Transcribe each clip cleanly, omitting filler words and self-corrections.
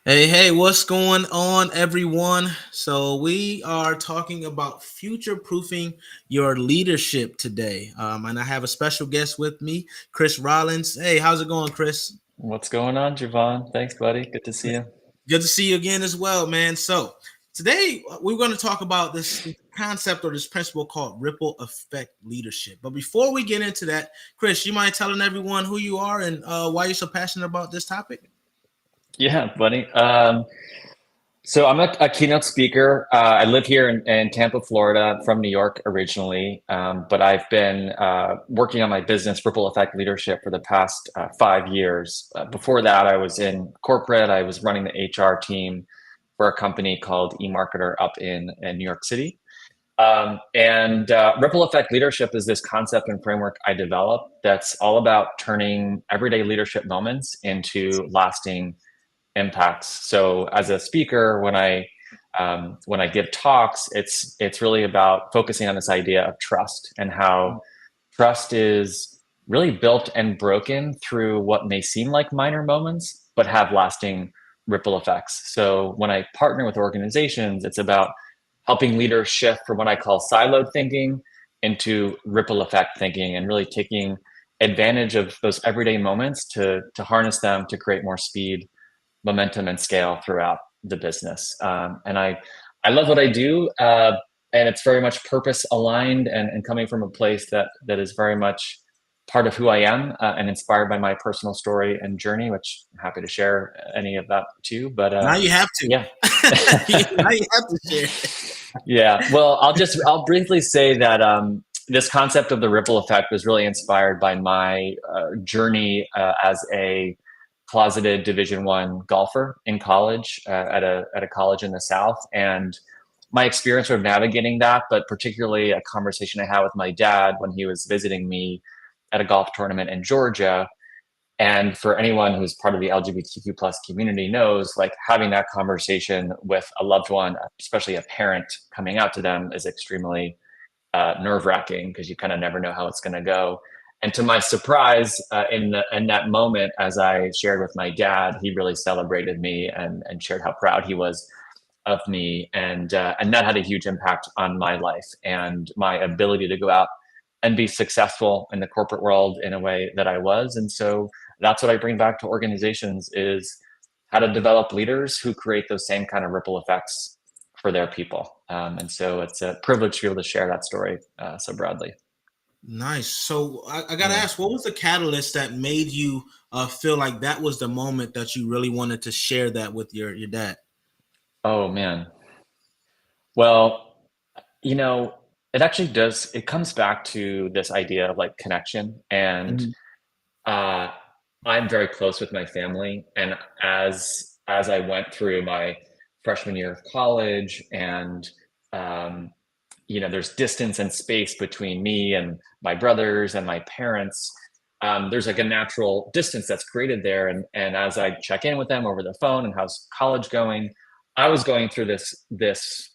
Hey, what's going on, everyone? So, we are talking about future proofing your leadership today. And I have a special guest with me, Chris Rollins. Hey, how's it going, Chris? What's going on, Javon? Thanks, buddy. Good to see you. Good to see you again as well, man. So, today we're going to talk about this concept or this principle called ripple effect leadership. But before we get into that, Chris, you mind telling everyone who you are and why you're so passionate about this topic? Yeah, buddy. So I'm a keynote speaker. I live here in Tampa, Florida, from New York originally, but I've been working on my business, Ripple Effect Leadership, for the past 5 years. Before that, I was in corporate. I was running the HR team for a company called eMarketer up in New York City. And Ripple Effect Leadership is this concept and framework I developed that's all about turning everyday leadership moments into lasting impacts. So as a speaker, when I give talks, it's really about focusing on this idea of trust and how trust is really built and broken through what may seem like minor moments, but have lasting ripple effects. So when I partner with organizations, it's about helping leaders shift from what I call siloed thinking into ripple effect thinking and really taking advantage of those everyday moments to harness them to create more speed, momentum, and scale throughout the business. And I love what I do, and it's very much purpose aligned and coming from a place that is very much part of who I am, and inspired by my personal story and journey, which I'm happy to share any of that too. But Now you have to. yeah. Now you have to share. Yeah. Well, I'll briefly say that this concept of the ripple effect was really inspired by my journey as a closeted Division I golfer in college, at a college in the South, and my experience of navigating that, but particularly a conversation I had with my dad when he was visiting me at a golf tournament in Georgia. And for anyone who's part of the LGBTQ plus community knows, like having that conversation with a loved one, especially a parent coming out to them, is extremely nerve wracking because you kind of never know how it's going to go. And to my surprise, in that moment, as I shared with my dad, he really celebrated me and shared how proud he was of me, and that had a huge impact on my life and my ability to go out and be successful in the corporate world in a way that I was. And so that's what I bring back to organizations is how to develop leaders who create those same kind of ripple effects for their people. And so it's a privilege to be able to share that story so broadly. Nice. So I gotta Yeah. ask, what was the catalyst that made you feel like that was the moment that you really wanted to share that with your dad? Oh man. Well, you know, it actually does. It comes back to this idea of like connection, and Mhm. uh, I'm very close with my family. And as I went through my freshman year of college, and um, there's distance and space between me and my brothers and my parents. There's like a natural distance that's created there, and as I check in with them over the phone and how's college going, I was going through this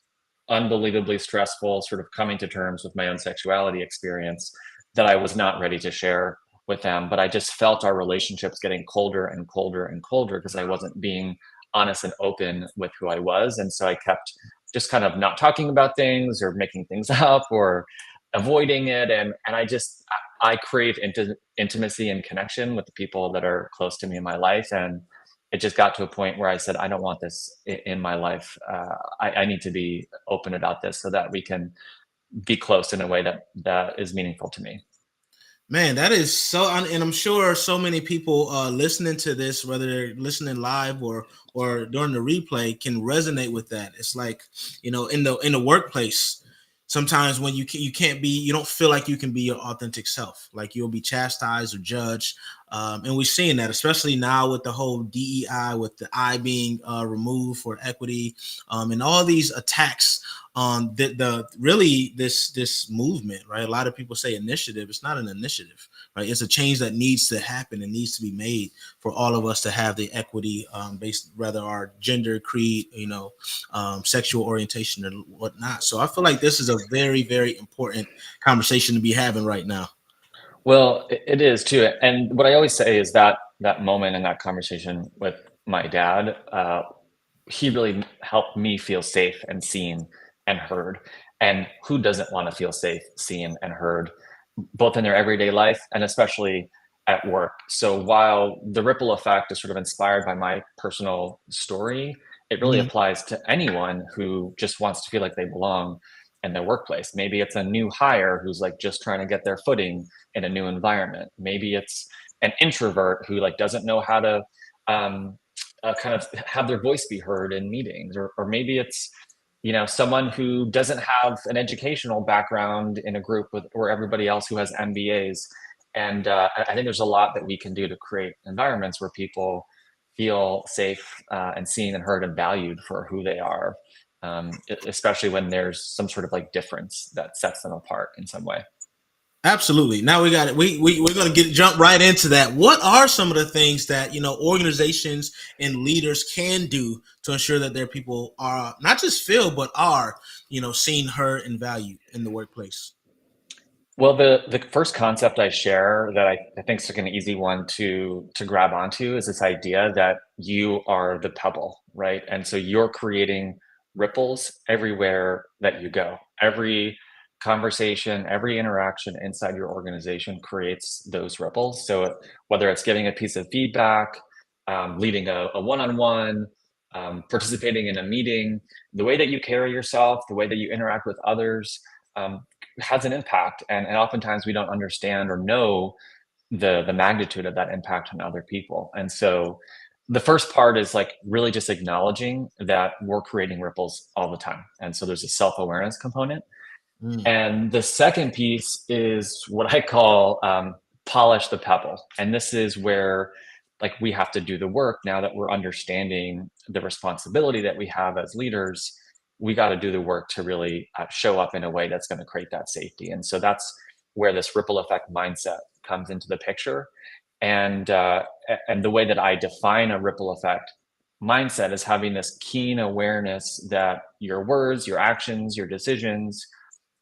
unbelievably stressful sort of coming to terms with my own sexuality experience that I was not ready to share with them. But I just felt our relationships getting colder and colder and colder because I wasn't being honest and open with who I was. And so I kept just kind of not talking about things or making things up or avoiding it. And I crave intimacy and connection with the people that are close to me in my life. And it just got to a point where I said, I don't want this in my life. I need to be open about this so that we can be close in a way that is meaningful to me. Man, that is so, and I'm sure so many people listening to this, whether they're listening live or during the replay, can resonate with that. It's like, in the workplace, sometimes when you can't be, you don't feel like you can be your authentic self. Like you'll be chastised or judged, and we're seeing that, especially now with the whole DEI, with the I being removed for equity, and all these attacks on the really this movement, right? A lot of people say initiative. It's not an initiative, right? It's a change that needs to happen and needs to be made for all of us to have the equity, based rather our gender, creed, sexual orientation and whatnot. So I feel like this is a very, very important conversation to be having right now. Well, it is too. And what I always say is that that moment in that conversation with my dad he really helped me feel safe and seen and heard. And who doesn't want to feel safe, seen, and heard, both in their everyday life and especially at work? So while the ripple effect is sort of inspired by my personal story, it really Mhm. applies to anyone who just wants to feel like they belong in their workplace. Maybe it's a new hire who's like just trying to get their footing in a new environment. Maybe it's an introvert who like doesn't know how to um, kind of have their voice be heard in meetings, or maybe it's someone who doesn't have an educational background in a group with or everybody else who has MBAs. And I think there's a lot that we can do to create environments where people feel safe and seen and heard and valued for who they are, especially when there's some sort of like difference that sets them apart in some way. Absolutely. Now we got it. We're going to get jump right into that. What are some of the things that organizations and leaders can do to ensure that their people are not just feel but are seen, heard, and valued in the workplace? Well, the first concept I share that I think is like an easy one to grab onto is this idea that you are the pebble, right? And so you're creating ripples everywhere that you go. Every conversation, every interaction inside your organization creates those ripples. So whether it's giving a piece of feedback, leading a one-on-one, participating in a meeting, the way that you carry yourself, the way that you interact with others, has an impact, and oftentimes we don't understand or know the magnitude of that impact on other people. And so the first part is like really just acknowledging that we're creating ripples all the time, and so there's a self-awareness component. Mm, And the second piece is what I call polish the pebble. And this is where like we have to do the work now that we're understanding the responsibility that we have as leaders. We got to do the work to really show up in a way that's going to create that safety. And so that's where this ripple effect mindset comes into the picture. And the way that I define a ripple effect mindset is having this keen awareness that your words, your actions, your decisions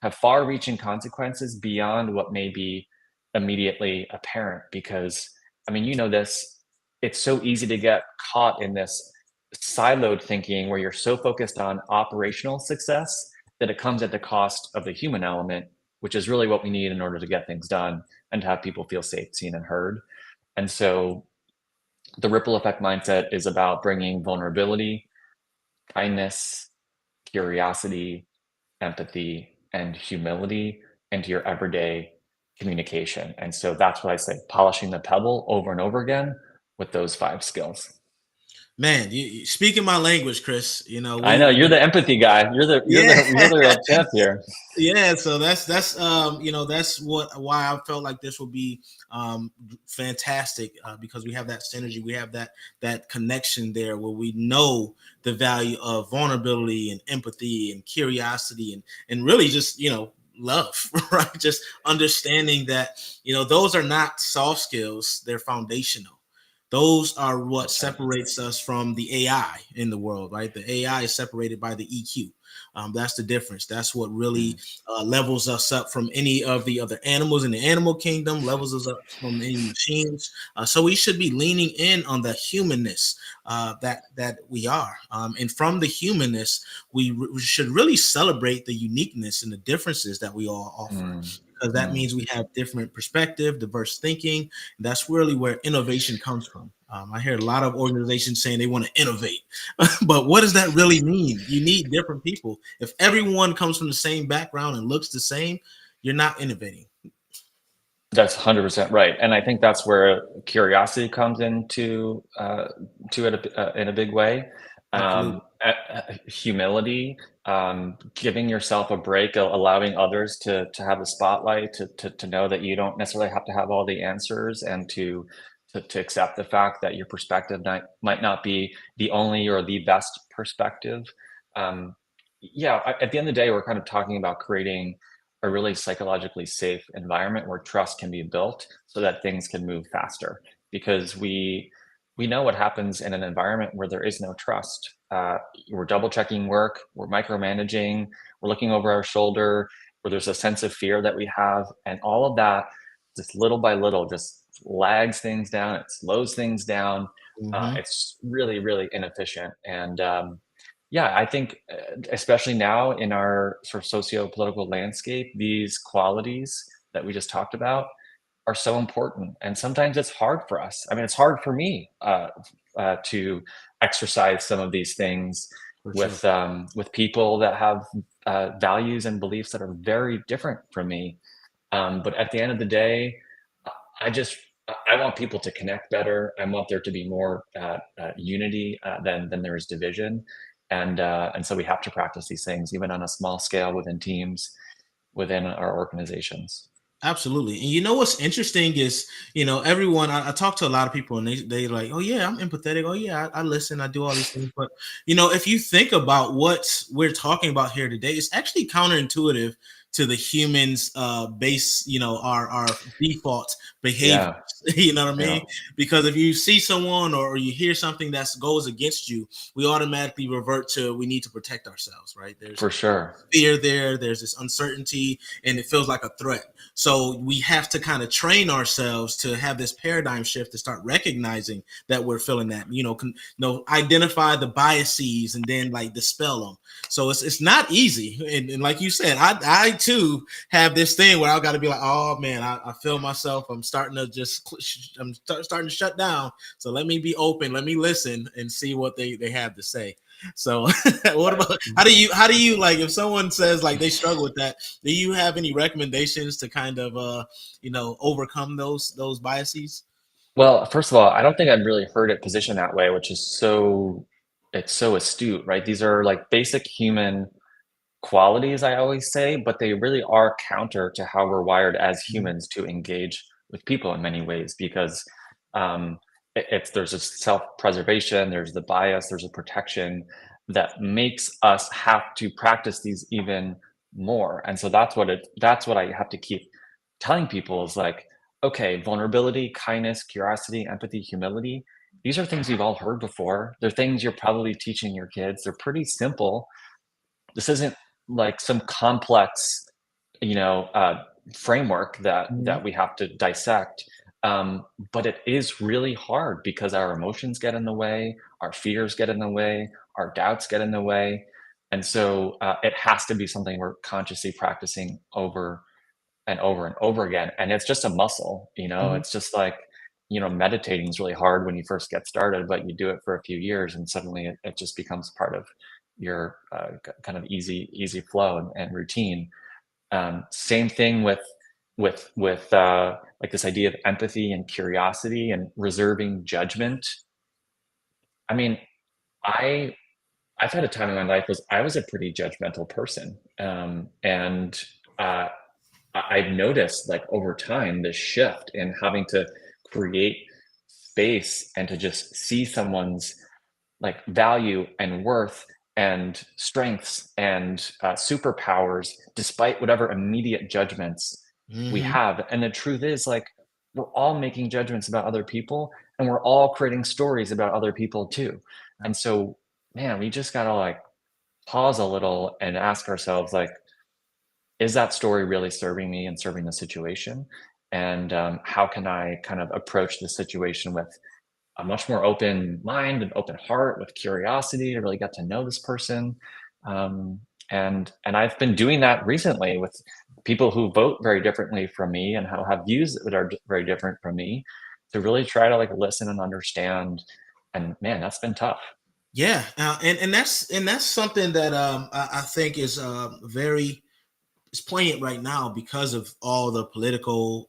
have far reaching consequences beyond what may be immediately apparent. Because, I mean, this, it's so easy to get caught in this siloed thinking where you're so focused on operational success that it comes at the cost of the human element, which is really what we need in order to get things done and to have people feel safe, seen, and heard. And so the ripple effect mindset is about bringing vulnerability, kindness, curiosity, empathy, and humility into your everyday communication. And so that's what I say, polishing the pebble over and over again with those five skills. man, you speaking my language, Chris. I know you're We the empathy guy. yeah. You're the real champ here. Yeah, so that's why I felt like this would be fantastic, because we have that synergy, we have that connection there where we know the value of vulnerability and empathy and curiosity and really just love, right? Just understanding that those are not soft skills; they're foundational. Those are what That's right. separates us from the AI in the world, right? The AI is separated by the EQ. That's the difference. That's what really Mm, levels us up from any of the other animals in the animal kingdom, levels us up from any machines. So we should be leaning in on the humanness that we are. And from the humanness, we should really celebrate the uniqueness and the differences that we all offer, mm, because that mm. means we have different perspective, diverse thinking. And that's really where innovation comes from. I hear a lot of organizations saying they want to innovate, but what does that really mean? You need different people. If everyone comes from the same background and looks the same, you're not innovating. That's 100% right, and I think that's where curiosity comes into to it in a big way. Absolutely. Humility, giving yourself a break, allowing others to have the spotlight, to know that you don't necessarily have to have all the answers, and to accept the fact that your perspective might not be the only or the best perspective. Um, yeah, at the end of the day, we're kind of talking about creating a really psychologically safe environment where trust can be built so that things can move faster, because we know what happens in an environment where there is no trust. We're double checking work, we're micromanaging, we're looking over our shoulder, where there's a sense of fear that we have, and all of that just little by little just lags things down, it slows things down. Hmm. It's really, really inefficient. And yeah, I think, especially now in our sort of socio-political landscape, these qualities that we just talked about are so important. And sometimes it's hard for us. I mean, it's hard for me to exercise some of these things For sure. with people that have values and beliefs that are very different from me. But at the end of the day, I just I want people to connect better. I want there to be more unity than there is division, and so we have to practice these things even on a small scale within teams, within our organizations. Absolutely. And you know what's interesting is, everyone, I talk to a lot of people and they like, oh yeah, I'm empathetic. Oh yeah, I listen, I do all these things. But if you think about what we're talking about here today, it's actually counterintuitive to the humans base, our default behaviors. Yeah, You know what I yeah, mean? Because if you see someone or you hear something that goes against you, we automatically revert to we need to protect ourselves, right? There's for sure. fear there, there's this uncertainty, and it feels like a threat. So we have to kind of train ourselves to have this paradigm shift to start recognizing that we're feeling that, identify the biases and then like dispel them. So it's not easy. And like you said, I too have this thing where I got to be like, oh man, I feel myself. I'm starting to starting to shut down. So let me be open. Let me listen and see what they have to say. So what about how do you like if someone says like they struggle with that, do you have any recommendations to kind of overcome those biases? Well, first of all, I don't think I've really heard it positioned that way, which is so it's so astute, right? These are like basic human qualities, I always say, but they really are counter to how we're wired as Mhm. humans to engage with people in many ways because um, it's there's a self-preservation, there's the bias, there's a protection that makes us have to practice these even more. And so that's what I have to keep telling people is like, okay, vulnerability, kindness, curiosity, empathy, humility. These are things you've all heard before. They're things you're probably teaching your kids. They're pretty simple. This isn't like some complex, you know, framework that Mhm. we have to dissect. Um, but it is really hard because our emotions get in the way, our fears get in the way, our doubts get in the way, and so it has to be something we're consciously practicing over and over and over again. And it's just a muscle, you know. Mhm. It's just like meditating is really hard when you first get started, but you do it for a few years, and suddenly it just becomes part of your kind of easy flow and routine. Same thing with like this idea of empathy and curiosity and reserving judgment. I mean, I I've had a time in my life was I was a pretty judgmental person, and uh, I've noticed like over time this shift in having to create space and to just see someone's like value and worth and strengths and superpowers despite whatever immediate judgments we Mhm. have. And the truth is like we're all making judgments about other people and we're all creating stories about other people too. And so man, we just gotta like pause a little and ask ourselves like, is that story really serving me and serving the situation? And how can I kind of approach the situation with a much more open mind and open heart, with curiosity to really get to know this person? Um, and I've been doing that recently with people who vote very differently from me and how have views that are very different from me, to really try to like listen and understand. And man, that's been tough. Yeah, and that's something that I think is very it's poignant right now because of all the political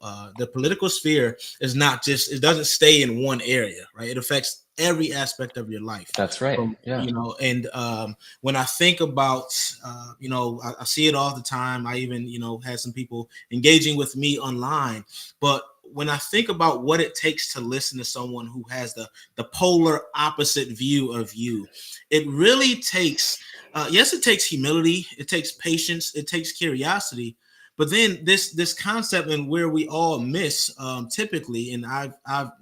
sphere is not just it doesn't stay in one area, right? It affects every aspect of your life. That's right. From Yeah. and when I think about I see it all the time. I even had some people engaging with me online, but when I think about what it takes to listen to someone who has the polar opposite view of you, it really takes yes, it takes humility, it takes patience, it takes curiosity, but then this concept and where we all miss typically, and I've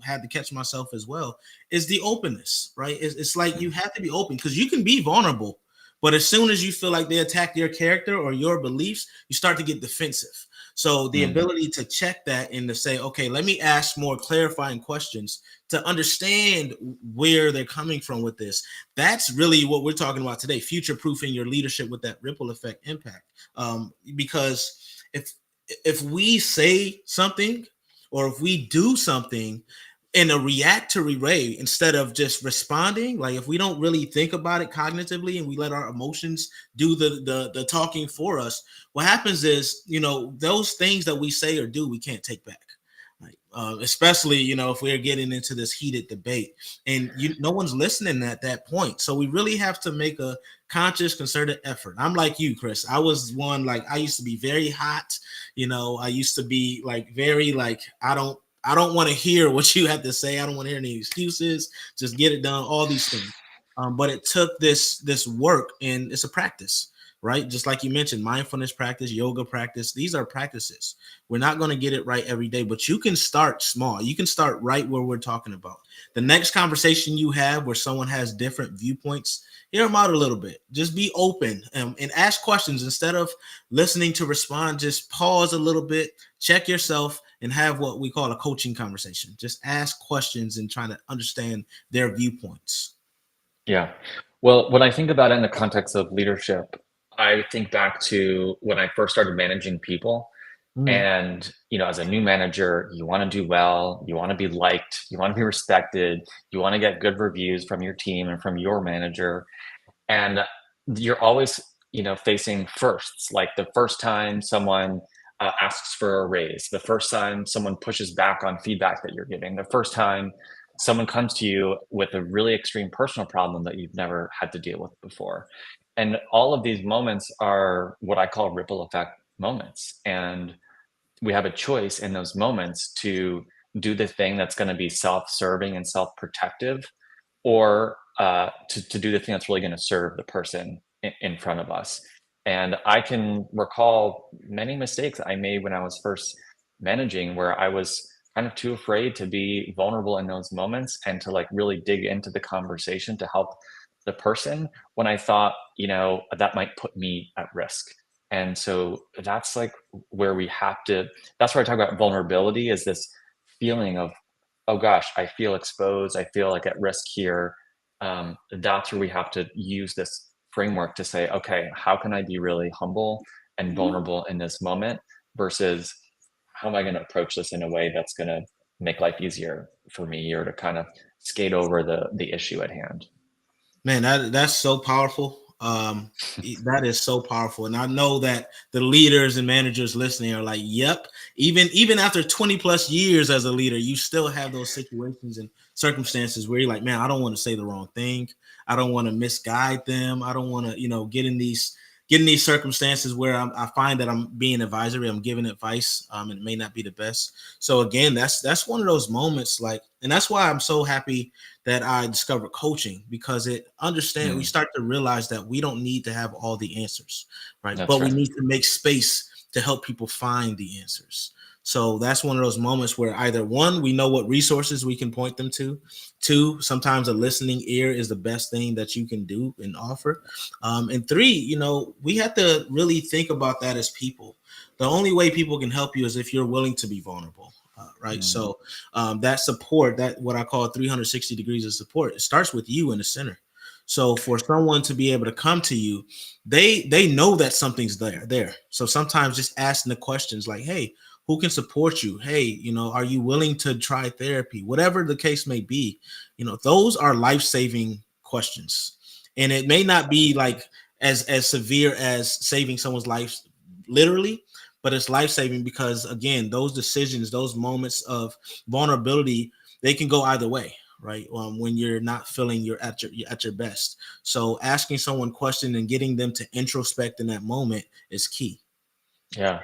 had to catch myself as well, is the openness, right? It's like you have to be open because you can be vulnerable, but as soon as you feel like they attack your character or your beliefs, you start to get defensive. So the Mm. ability to check that and to say, okay, let me ask more clarifying questions to understand where they're coming from with this. That's really what we're talking about today: future proofing your leadership with that ripple effect impact. Because if we say something or if we do something in a reactory way instead of just responding, like if we don't really think about it cognitively and we let our emotions do the talking for us, what happens is, those things that we say or do, we can't take back. Like, especially, if we're getting into this heated debate and no one's listening at that point. So we really have to make a conscious, concerted effort. I'm like you, Chris. I was one, like, I used to be very hot. I used to be like very like, I don't want to hear what you have to say. I don't want to hear any excuses. Just get it done. All these things. But it took this work, and it's a practice, right? Just like you mentioned, mindfulness practice, yoga practice. These are practices. We're not going to get it right every day, but you can start small. You can start right where we're talking about. The next conversation you have where someone has different viewpoints, hear them out a little bit. Just be open, and ask questions instead of listening to respond. Just pause a little bit, check yourself, and have what we call a coaching conversation. Just ask questions and trying to understand their viewpoints. Yeah. Well, when I think about it in the context of leadership, I think back to when I first started managing people. Mhm. And, as a new manager, you want to do well, you want to be liked, you want to be respected, you want to get good reviews from your team and from your manager. And you're always facing firsts, like the first time someone asks for a raise, the first time someone pushes back on feedback that you're giving, the first time someone comes to you with a really extreme personal problem that you've never had to deal with before. And all of these moments are what I call ripple effect moments, and we have a choice in those moments to do the thing that's going to be self-serving and self-protective, or to do the thing that's really going to serve the person in front of us. And I can recall many mistakes I made when I was first managing, where I was kind of too afraid to be vulnerable in those moments and to like really dig into the conversation to help the person, when I thought, that might put me at risk. And so that's like where we have to, that's where I talk about vulnerability, is this feeling of, oh gosh, I feel exposed, I feel like at risk here. That's where we have to use this framework to say, okay, how can I be really humble and vulnerable in this moment, versus how am I going to approach this in a way that's going to make life easier for me, or to kind of skate over the issue at hand. Man, that's so powerful. That is so powerful, and I know that the leaders and managers listening are like, "Yep." Even after 20 plus years as a leader, you still have those situations and circumstances where you're like, "Man, I don't want to say the wrong thing. I don't want to misguide them. I don't want to, get in these circumstances where I find that I'm being advisory. I'm giving advice, and it may not be the best." So again, that's one of those moments, like, and that's why I'm so happy that I discovered coaching, because we Mm, start to realize that we don't need to have all the answers, right? that's But we right. need to make space to help people find the answers. So that's one of those moments where either one, we know what resources we can point them to. Two, sometimes a listening ear is the best thing that you can do and offer. And three, we have to really think about that as people. The only way people can help you is if you're willing to be vulnerable. Right. Mm, So that support, that what I call 360 degrees of support, it starts with you in the center. So for someone to be able to come to you, they know that something's there. So sometimes just asking the questions like, hey, who can support you? Hey, are you willing to try therapy? Whatever the case may be, those are life-saving questions. And it may not be like as severe as saving someone's life literally, but it's life saving because, again, those decisions, those moments of vulnerability, they can go either way, right? When you're not feeling you're at your best. So asking someone question and getting them to introspect in that moment is key. yeah.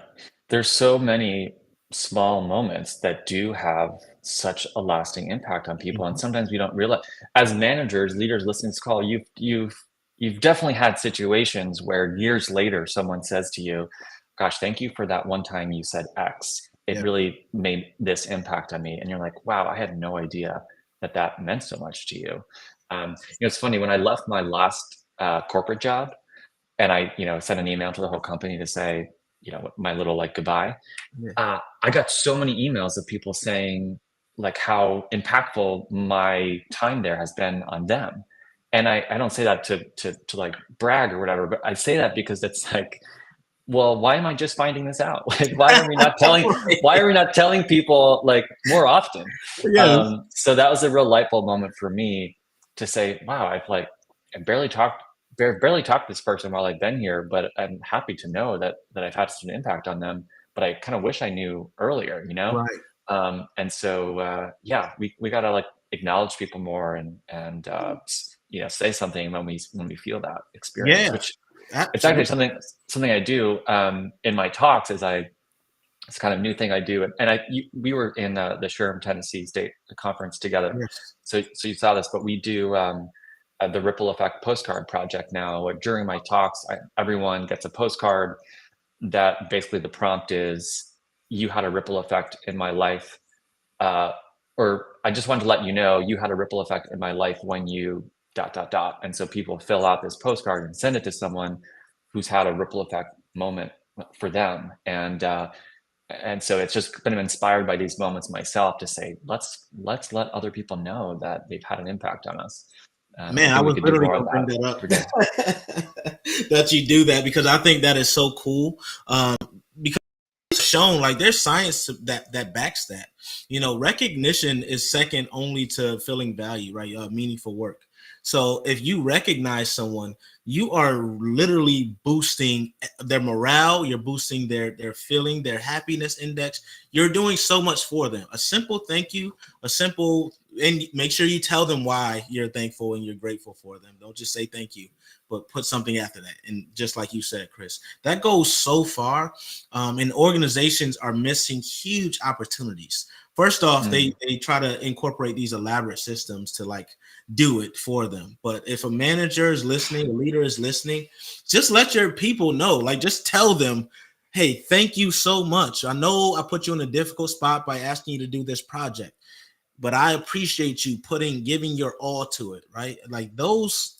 There's so many small moments that do have such a lasting impact on people. And Mhm. sometimes we don't realize, as managers, leaders listening to this call, you've definitely had situations where years later someone says to you, gosh, thank you for that one time you said X. It Yeah. really made this impact on me. And you're like, wow, I had no idea that that meant so much to you. It's funny, when I left my last corporate job, and I, sent an email to the whole company to say, my little like goodbye. Yeah. I got so many emails of people saying like how impactful my time there has been on them. And I don't say that to like brag or whatever, but I say that because it's like, well, why am I just finding this out? Like, why are we not telling people like more often? Yes. So that was a real light bulb moment for me to say, wow, I barely talked to this person while I've been here, but I'm happy to know that I've had such an impact on them. But I kind of wish I knew earlier, you know? Right. And so, yeah, we gotta like acknowledge people more and say something when we feel that experience, Yeah. which it's actually Absolutely. something I do in my talks. It's kind of new thing I do, and we were in the Sherman, Tennessee State Conference together, Yes. so you saw this, but we do the Ripple Effect postcard project now. Where during my talks, everyone gets a postcard that basically the prompt is, "You had a ripple effect in my life," uh, or "I just wanted to let you know you had a ripple effect in my life when you dot dot dot." And so people fill out this postcard and send it to someone who's had a ripple effect moment for them, and so it's just been inspired by these moments myself to say, let's let other people know that they've had an impact on us. I Man, I think we was could do literally more of gonna bring that that every day. up. That you do that because I think that is so cool. Because shown like there's science that backs that. Recognition is second only to feeling value, right? Meaningful work. So if you recognize someone, you are literally boosting their morale. You're boosting their feeling, their happiness index. You're doing so much for them. A simple thank you, a simple, and make sure you tell them why you're thankful and you're grateful for them. Don't just say thank you, but put something after that. And just like you said, Chris, that goes so far. And organizations are missing huge opportunities. First off, Mm, they try to incorporate these elaborate systems to like do it for them. But if a manager is listening, a leader is listening, just let your people know. Like just tell them, hey, thank you so much. I know I put you in a difficult spot by asking you to do this project, but I appreciate you giving your all to it, right? Like those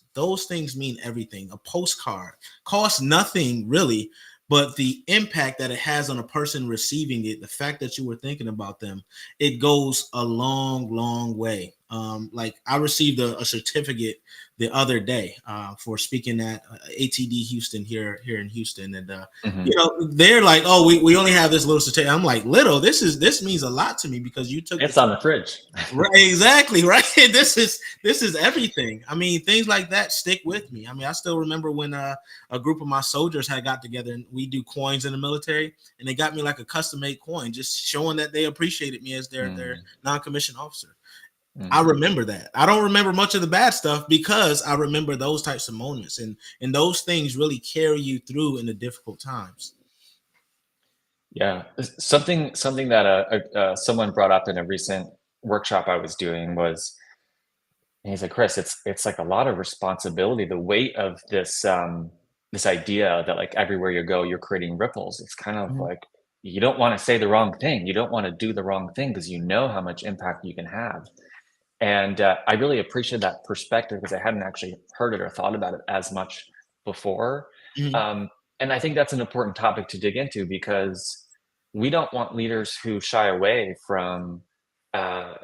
things mean everything. A postcard costs nothing really, but the impact that it has on a person receiving it, the fact that you were thinking about them, it goes a long, long way. Like I received a certificate the other day for speaking at ATD Houston here in Houston, and hmm they're like, oh, we only have this little certificate. I'm like, little, this means a lot to me because you took the it's time. on the fridge. Right, exactly, right. This is everything. I mean, things like that stick with me. I mean, I still remember when a group of my soldiers had got together and we do coins in the military, and they got me like a custom made coin, just showing that they appreciated me as their Mm, non-commissioned officer. I mm. remember that. I don't remember much of the bad stuff because I remember those types of moments, and those things really carry you through in the difficult times. Yeah, something that someone brought up in a recent workshop I was doing was, and he's like, Chris, it's like a lot of responsibility, the weight of this idea that like everywhere you go, you're creating ripples. It's kind of Mhm. like you don't want to say the wrong thing, you don't want to do the wrong thing because you know how much impact you can have. And I really appreciate that perspective because I hadn't actually heard it or thought about it as much before. Mhm. Um, and I think that's an important topic to dig into because we don't want leaders who shy away uh,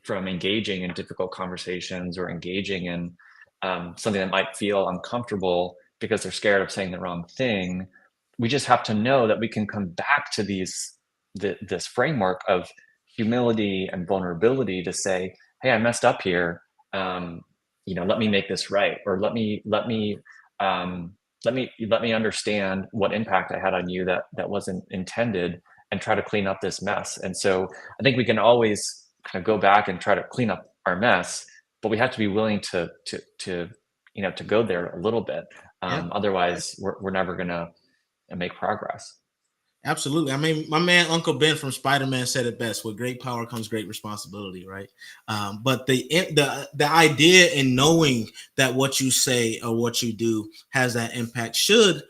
from engaging in difficult conversations or engaging in something that might feel uncomfortable because they're scared of saying the wrong thing. We just have to know that we can come back to this framework of humility and vulnerability to say, hey, I messed up here. Um, let me make this right, or um, let me understand what impact I had on you that wasn't intended, and try to clean up this mess. And so I think we can always kind of go back and try to clean up our mess, but we have to be willing to go there a little bit. Yeah. Otherwise, we're never gonna make progress. Absolutely. I mean, my man Uncle Ben from Spider-Man said it best: "With great power comes great responsibility." Right. But the idea in knowing that what you say or what you do has that impact should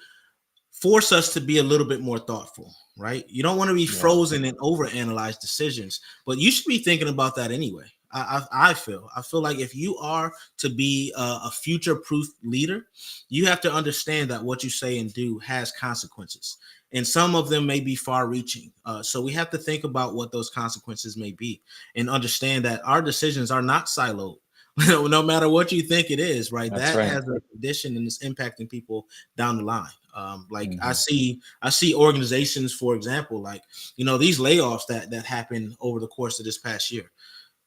force us to be a little bit more thoughtful. Right. You don't want to be Yeah. frozen and overanalyze decisions, but you should be thinking about that anyway. I feel like if you are to be a future proof leader, you have to understand that what you say and do has consequences, and some of them may be far reaching. So we have to think about what those consequences may be and understand that our decisions are not siloed. No matter what you think it is, right? That's That right. has a condition and is impacting people down the line. Like I Hmm. see, I see organizations, for example, like these layoffs that happened over the course of this past year.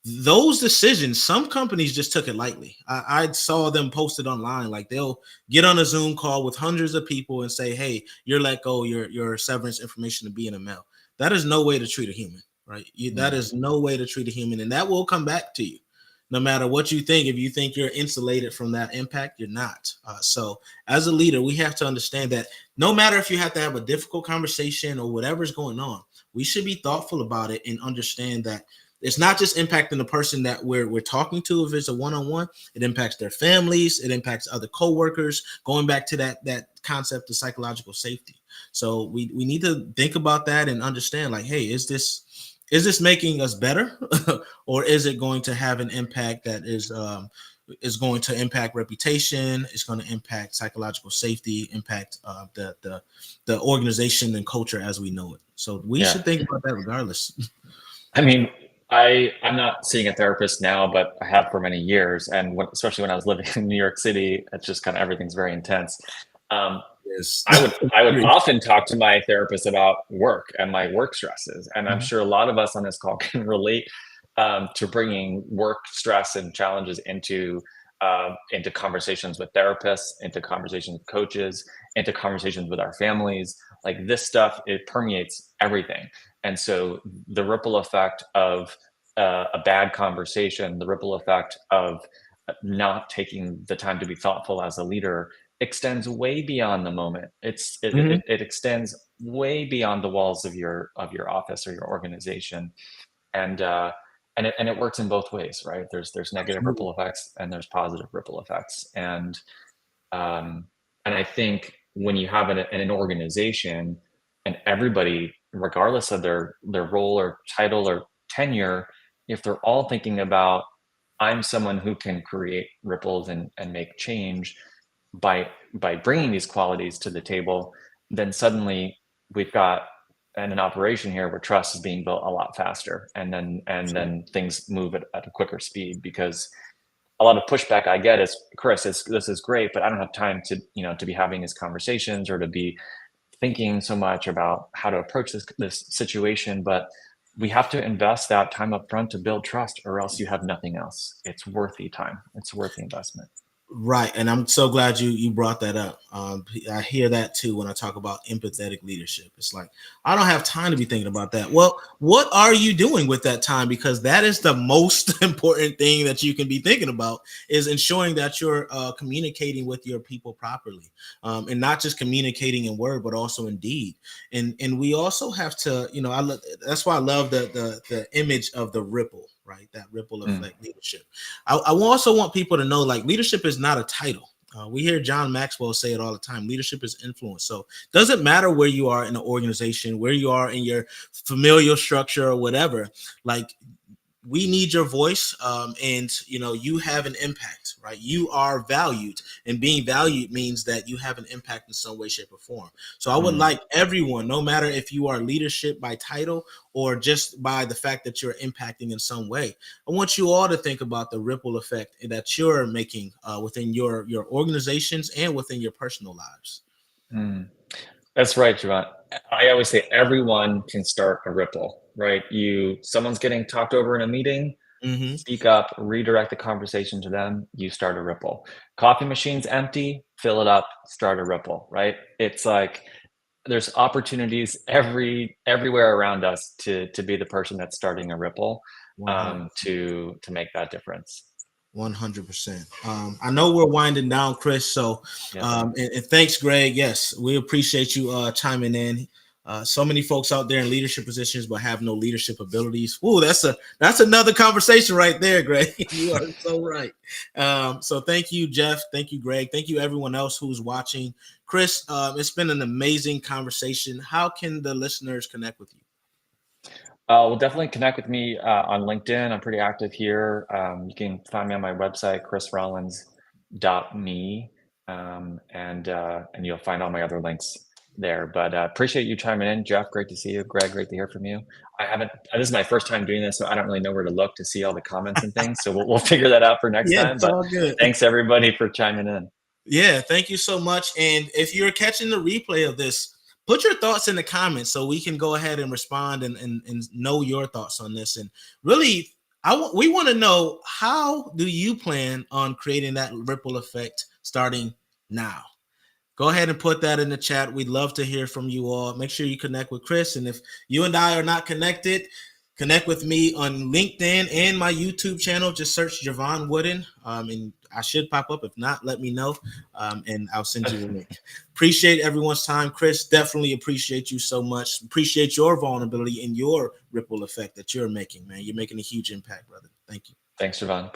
Those decisions, some companies just took it lightly. I saw them posted online, like they'll get on a Zoom call with hundreds of people and say, "Hey, you're let go. Your severance information to be in a mail." That is no way to treat a human, right? That is no way to treat a human, and that will come back to you, no matter what you think. If you think you're insulated from that impact, you're not. So, as a leader, we have to understand that no matter if you have to have a difficult conversation or whatever's going on, we should be thoughtful about it and understand that it's not just impacting the person that we're talking to. If it's a one-on-one, it impacts their families, it impacts other co-workers, going back to that concept of psychological safety. So we need to think about that and understand, like, hey, is this making us better or is it going to have an impact that is going to impact reputation, it's going to impact psychological safety, impact the organization and culture as we know it. So we Yeah. should think about that regardless. I mean, I'm not seeing a therapist now, but I have for many years. And especially when I was living in New York City, it's just kind of everything's very intense. Um, Yes. I would often talk to my therapist about work and my work stresses, and I'm Mhm. sure a lot of us on this call can relate to bringing work stress and challenges into conversations with therapists, into conversations with coaches, into conversations with our families. Like this stuff, it permeates everything, and so the ripple effect of a bad conversation, the ripple effect of not taking the time to be thoughtful as a leader extends way beyond the moment. Mhm. It extends way beyond the walls of your office or your organization, and and it works in both ways, right? There's negative Absolutely. ripple effects and there's positive ripple effects, um, and I think when you have an organization and everybody, regardless of their role or title or tenure, if they're all thinking about I'm someone who can create ripples and make change by bringing these qualities to the table, then suddenly we've got an operation here where trust is being built a lot faster, and then things move at a quicker speed because a lot of pushback I get is, Chris, this is great, but I don't have time to to be having these conversations or to be thinking so much about how to approach this situation. But we have to invest that time up front to build trust, or else you have nothing else. It's worth the time. It's worth the investment. Right, and I'm so glad you brought that up. I hear that too when I talk about empathetic leadership. It's like I don't have time to be thinking about that. Well, what are you doing with that time? Because that is the most important thing that you can be thinking about is ensuring that you're communicating with your people properly, and not just communicating in word, but also in deed. And we also have to, that's why I love the image of the ripple, right? That ripple Mm, effect leadership. I also want people to know, like, leadership is not a title. We hear John Maxwell say it all the time. Leadership is influence. So it doesn't matter where you are in the organization, where you are in your familial structure or whatever. Like, we need your voice, and you have an impact, right? You are valued, and being valued means that you have an impact in some way, shape, or form. So I would mm, like everyone, no matter if you are leadership by title or just by the fact that you're impacting in some way, I want you all to think about the ripple effect that you're making within your organizations and within your personal lives. mm. That's right, Javon. I always say everyone can start a ripple, right? Someone's getting talked over in a meeting, Hmm. speak up, redirect the conversation to them, you start a ripple. Coffee machine's empty, fill it up, start a ripple, right? It's like there's opportunities everywhere around us to be the person that's starting a ripple, 100. to make that difference. 100%. I know we're winding down, Chris. So, Yeah. and thanks, Greg. Yes, we appreciate you chiming in. So many folks out there in leadership positions, but have no leadership abilities. Ooh, that's another conversation right there, Greg. You are so right. So thank you, Jeff. Thank you, Greg. Thank you, everyone else who's watching. Chris, it's been an amazing conversation. How can the listeners connect with you? Well, definitely connect with me on LinkedIn. I'm pretty active here. You can find me on my website, chrisrollins.me, and you'll find all my other links there. But appreciate you chiming in, Jeff. Great to see you. Greg, great to hear from you. I haven't. This is my first time doing this, so I don't really know where to look to see all the comments and things. So we'll figure that out for next Yeah, time. it's But all good. thanks everybody for chiming in. Yeah, thank you so much. And if you're catching the replay of this, put your thoughts in the comments so we can go ahead and respond and know your thoughts on this. And really, we want to know, how do you plan on creating that ripple effect starting now? Go ahead and put that in the chat. We'd love to hear from you all. Make sure you connect with Chris. And if you and I are not connected, connect with me on LinkedIn and my YouTube channel. Just search Javon Wooden, and I should pop up. If not, let me know, and I'll send you a link. Appreciate everyone's time. Chris, definitely appreciate you so much. Appreciate your vulnerability and your ripple effect that you're making, man. You're making a huge impact, brother. Thank you. Thanks, Javon.